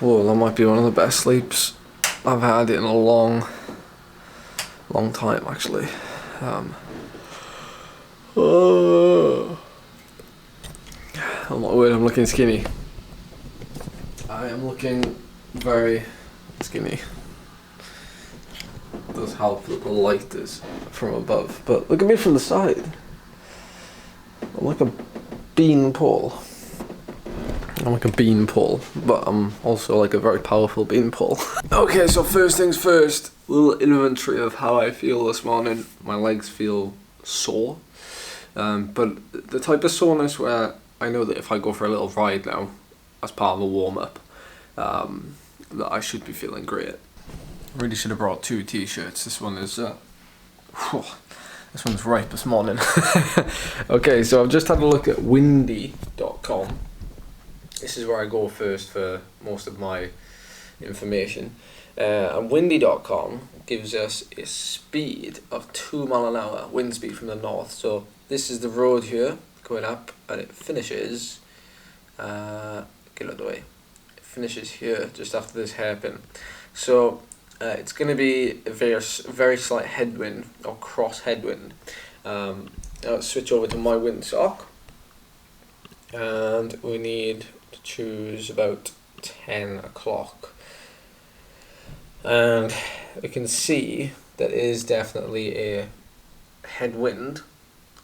Whoa, that might be one of the best sleeps I've had in a long time, actually. I'm not worried I'm looking skinny. I am looking very skinny. It does help that the light is from above, but look at me from the side. I'm like a beanpole. I'm like a beanpole, but I'm also like a very powerful beanpole. Okay, so first things first, little inventory of how I feel this morning. My legs feel sore, but the type of soreness where I know that if I go for a little ride now, as part of a warm-up, that I should be feeling great. I really should have brought 2 t-shirts. This one is, this one's ripe this morning. Okay, so I've just had a look at windy.com. This is where I go first for most of my information. And windy.com gives us a speed of 2 miles an hour, wind speed from the north. So this is the road here, going up, and it finishes, get out of the way, it finishes here, just after this hairpin. So it's going to be a very slight headwind, or cross headwind. I'll switch over to my windsock, and we need to choose about 10 o'clock. And we can see that is definitely a headwind,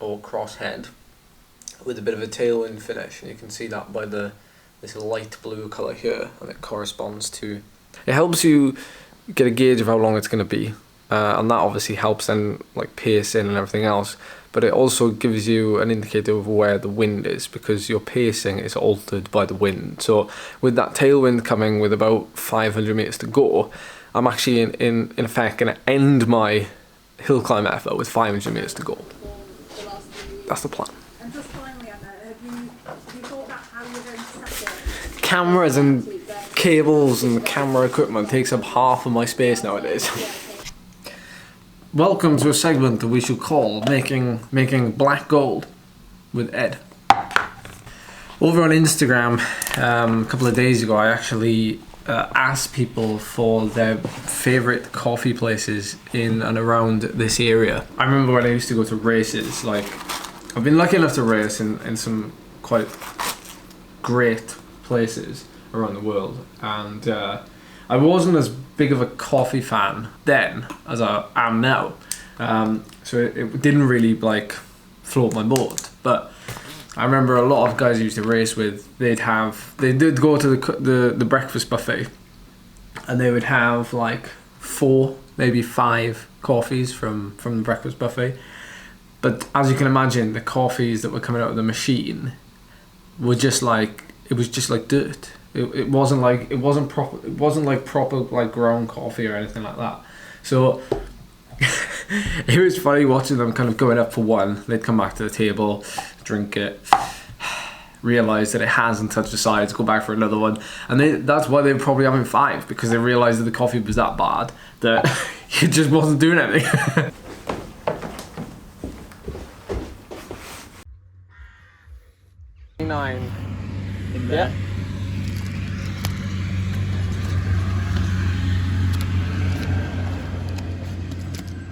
or crosshead, with a bit of a tailwind finish, and you can see that by this light blue colour here, and it corresponds to... It helps you get a gauge of how long it's going to be, and that obviously helps then like pacing and everything else, but it also gives you an indicator of where the wind is, because your pacing is altered by the wind. So with that tailwind coming with about 500 metres to go, I'm actually in effect going to end my hill climb effort with 500 metres to go. That's the plan. And just finally, Emma, have you thought about how you're going to set it? Cameras and cables and camera equipment takes up half of my space nowadays. Welcome to a segment that we should call making black gold with Ed. Over on Instagram, a couple of days ago, I actually asked people for their favourite coffee places in and around this area. I remember when I used to go to races, like, I've been lucky enough to race in some quite great places around the world, and I wasn't as big of a coffee fan then as I am now, so it didn't really like float my boat. But I remember a lot of guys I used to race with, they did go to the breakfast buffet, and they would have like 4, maybe 5 coffees from the breakfast buffet. But as you can imagine, the coffees that were coming out of the machine were just like, it was just like dirt. It wasn't proper like ground coffee or anything like that. So it was funny watching them kind of going up for one. They'd come back to the table, drink it, realise that it hasn't touched the sides, go back for another one, and that's why they were probably having 5, because they realised that the coffee was that bad that it just wasn't doing anything. Nine. Yeah.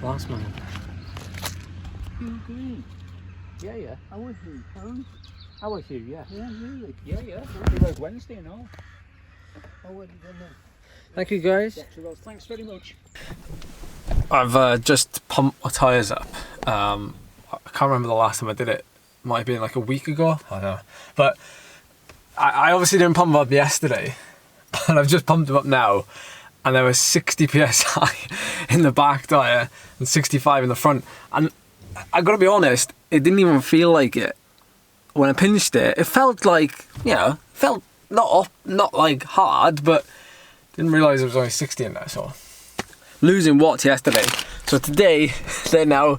Last man. Green. Yeah. I was you, Karen. How was you? Yeah. Yeah, really. Yeah. It was Wednesday and all. I wouldn't have done Thank you, guys. that. Well, thanks very much. I've just pumped my tyres up. I can't remember the last time I did it. Might have been like a week ago. I don't know. But I obviously didn't pump them up yesterday, and I've just pumped them up now, and there was 60 psi in the back tyre and 65 in the front, and I gotta be honest, it didn't even feel like it when I pinched it. It felt like, you know, felt not like hard, but didn't realise there was only 60 in there. So losing watts yesterday, so today they are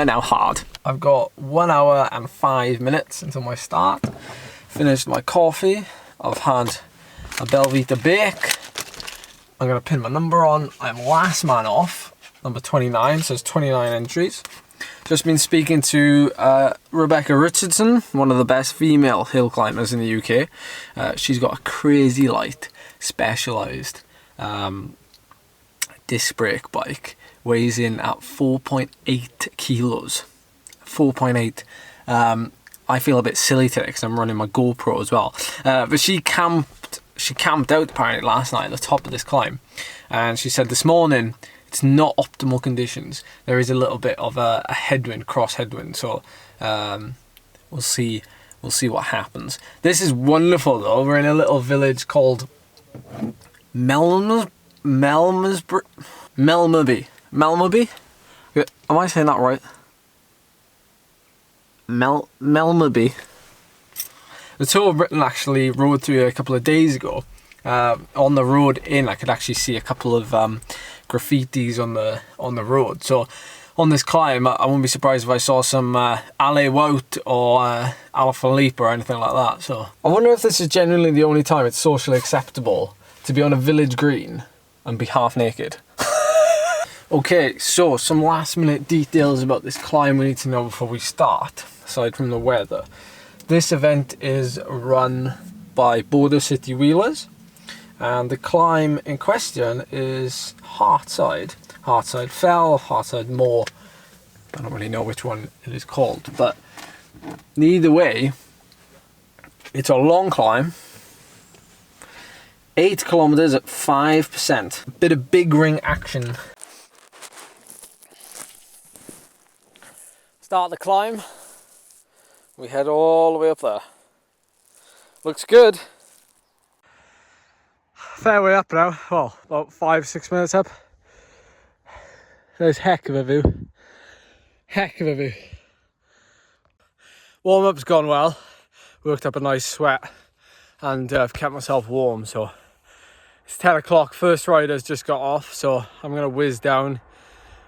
now hard. I've got 1 hour and 5 minutes until my start. Finished my coffee. I've had a Belvita Beic. I'm going to pin my number on. I'm last man off number 29, so there's 29 entries. Just been speaking to Rebecca Richardson, one of the best female hill climbers in the UK. She's got a crazy light, specialised disc brake bike, weighs in at 4.8 kilos. 4.8. I feel a bit silly today because I'm running my GoPro as well. But she camped out apparently last night at the top of this climb, and she said this morning it's not optimal conditions. There is a little bit of a headwind, cross headwind, so we'll see what happens. This is wonderful though. We're in a little village called Melmaby. Am I saying that right? Melmaby. The Tour of Britain actually rode through a couple of days ago. On the road in, I could actually see a couple of graffitis on the road. So on this climb, I wouldn't be surprised if I saw some Allez Wout or Alaphilippe or anything like that. So I wonder if this is genuinely the only time it's socially acceptable to be on a village green and be half naked. Okay, so some last minute details about this climb we need to know before we start, aside from the weather. This event is run by Border City Wheelers, and the climb in question is Hartside Fell, Hartside Moor. I don't really know which one it is called, but either way, it's a long climb. 8 kilometers at 5%. A bit of big ring action. Start the climb. We head all the way up there. Looks good. Fair way up now. Well, about 5-6 minutes up. There's heck of a view. Heck of a view. Warm up's gone well. Worked up a nice sweat, and I've kept myself warm. So it's 10 o'clock. First rider's just got off, so I'm gonna whiz down,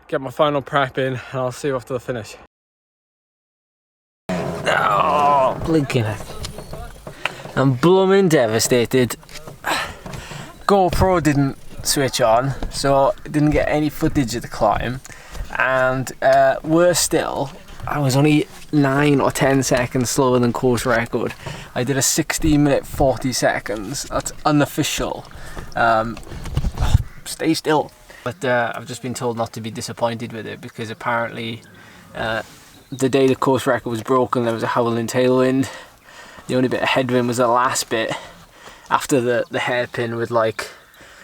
get my final prep in, and I'll see you after the finish. Oh, blinking it. I'm blooming devastated. GoPro didn't switch on, so I didn't get any footage of the climb. And worse still, I was only 9 or 10 seconds slower than course record. I did a 16 minute 40 seconds. That's unofficial. Stay still. But I've just been told not to be disappointed with it, because apparently the day the course record was broken, there was a howling tailwind. The only bit of headwind was the last bit after the hairpin, with like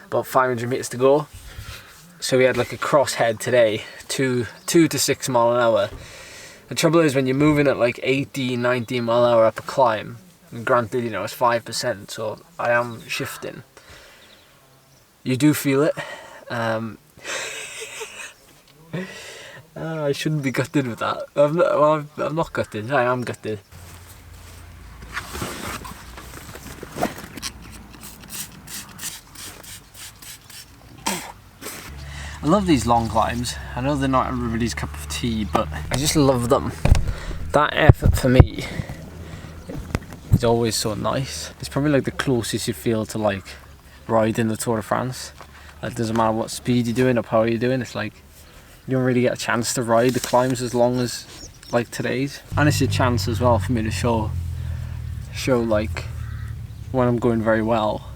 about 500 meters to go. So we had like a cross head today, 2 to 6 mile an hour. The trouble is, when you're moving at like 18, 19 mile an hour up a climb, and granted, you know, it's 5%, so I am shifting. You do feel it. I shouldn't be gutted with that. I'm not gutted. I am gutted. I love these long climbs. I know they're not everybody's cup of tea, but I just love them. That effort for me is always so nice. It's probably like the closest you feel to like riding the Tour de France. It doesn't matter what speed you're doing or power you're doing. It's like you don't really get a chance to ride the climbs as long as like today's. And it's a chance as well for me to show like when I'm going very well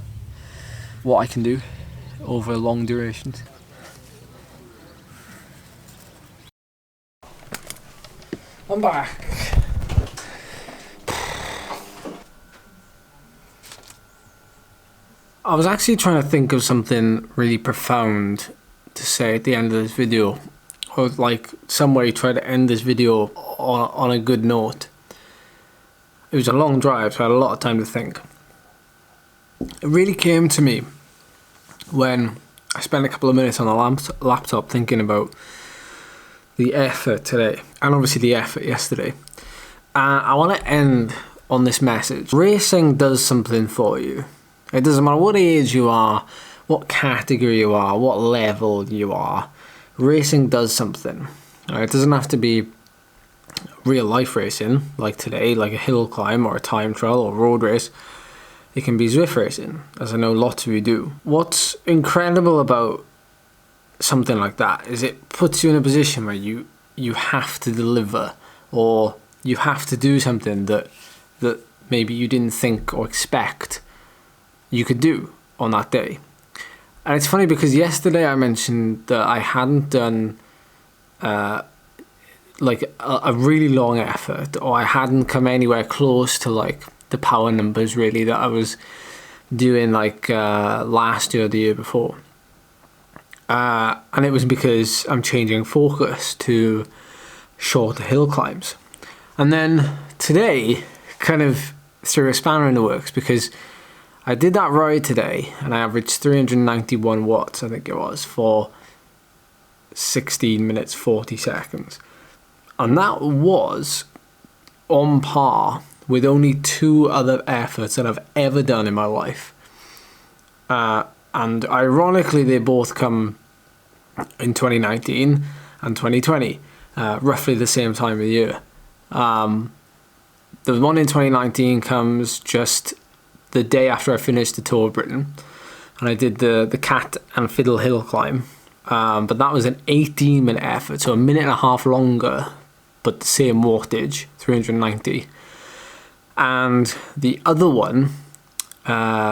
what I can do over long durations. I'm back. I was actually trying to think of something really profound to say at the end of this video, or like some way try to end this video on a good note. It was a long drive, so I had a lot of time to think. It really came to me when I spent a couple of minutes on the laptop thinking about the effort today, and obviously the effort yesterday. I want to end on this message. Racing does something for you. It doesn't matter what age you are, what category you are, what level you are. Racing does something. It doesn't have to be real life racing, like today, like a hill climb or a time trial or road race. It can be Zwift racing, as I know lots of you do. What's incredible about something like that is it puts you in a position where you have to deliver, or you have to do something that maybe you didn't think or expect you could do on that day. And it's funny because yesterday I mentioned that I hadn't done like a really long effort, or I hadn't come anywhere close to like the power numbers really that I was doing like last year or the year before. And it was because I'm changing focus to shorter hill climbs. And then today kind of threw a spanner in the works, because I did that ride today and I averaged 391 watts, I think it was, for 16 minutes 40 seconds. And that was on par with only 2 other efforts that I've ever done in my life. And ironically, they both come in 2019 and 2020, roughly the same time of year. The one in 2019 comes just the day after I finished the Tour of Britain, and I did the Cat and Fiddle Hill Climb. But that was an 18-minute effort, so a minute and a half longer, but the same wattage, 390. And the other one,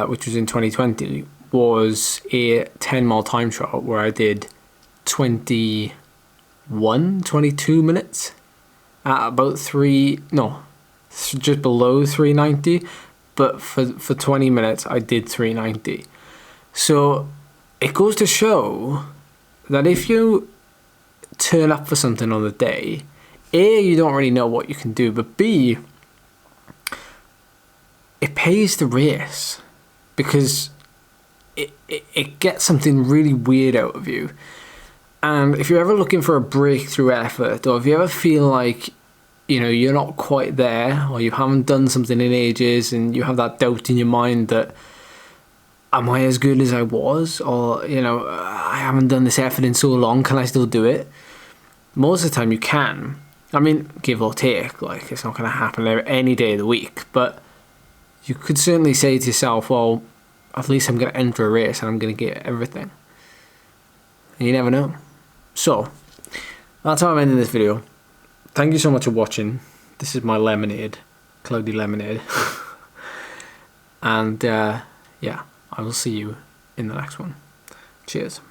which was in 2020, was a 10-mile time trial where I did 22 minutes at about just below 390, but for 20 minutes I did 390. So it goes to show that if you turn up for something on the day, A, you don't really know what you can do, but B, it pays to race, because it gets something really weird out of you. And if you're ever looking for a breakthrough effort, or if you ever feel like, you know, you're not quite there, or you haven't done something in ages, and you have that doubt in your mind that, am I as good as I was? Or, you know, I haven't done this effort in so long, can I still do it? Most of the time you can. I mean, give or take, like, it's not going to happen any day of the week, but you could certainly say to yourself, well, at least I'm going to enter a race and I'm going to get everything. And you never know. So, that's how I'm ending this video. Thank you so much for watching. This is my lemonade, cloudy lemonade. And yeah, I will see you in the next one. Cheers.